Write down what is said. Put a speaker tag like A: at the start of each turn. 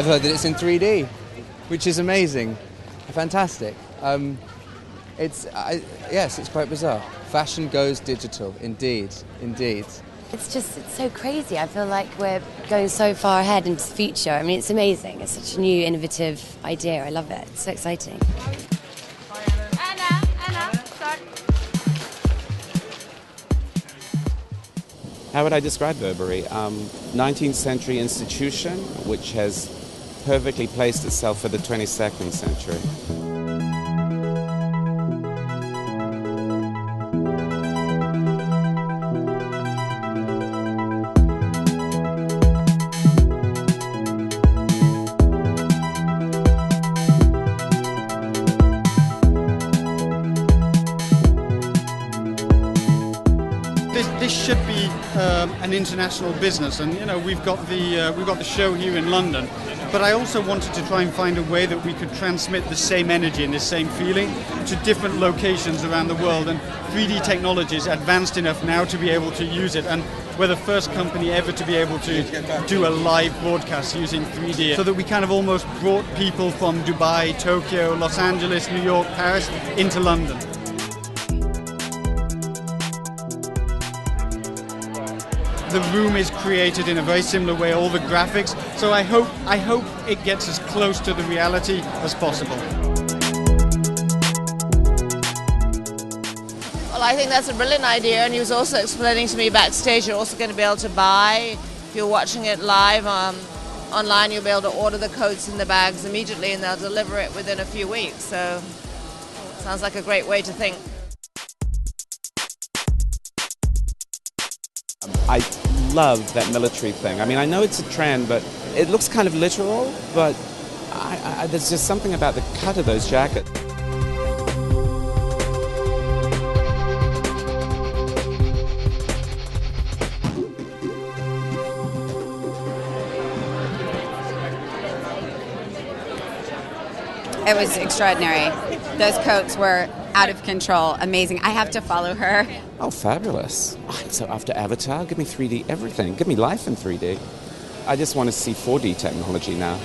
A: I've heard that it's in 3D, which is amazing, fantastic. Yes, it's quite bizarre. Fashion goes digital, indeed, indeed.
B: It's so crazy. I feel like we're going so far ahead into the future. I mean, it's amazing. It's such a new, innovative idea. I love it. It's so exciting.
C: Anna, start.
D: How would I describe Burberry? 19th century institution which has perfectly placed itself for the 22nd century.
E: This should be an international business, and we've got the show here in London. But I also wanted to try and find a way that we could transmit the same energy and the same feeling to different locations around the world. And 3D technology is advanced enough now to be able to use it. And we're the first company ever to be able to do a live broadcast using 3D. So that we kind of almost brought people from Dubai, Tokyo, Los Angeles, New York, Paris into London. The room is created in a very similar way, all the graphics. So I hope it gets as close to the reality as possible.
C: Well, I think that's a brilliant idea, and he was also explaining to me backstage you're also going to be able to buy, if you're watching it live online, you'll be able to order the coats in the bags immediately and they'll deliver it within a few weeks. So sounds like a great way to think.
D: I love that military thing. I mean, I know it's a trend, but it looks kind of literal, but there's just something about the cut of those jackets.
F: It was extraordinary. Those coats were out of control, amazing. I have to follow her.
D: Oh, fabulous. So after Avatar, give me 3D everything. Give me life in 3D. I just want to see 4D technology now.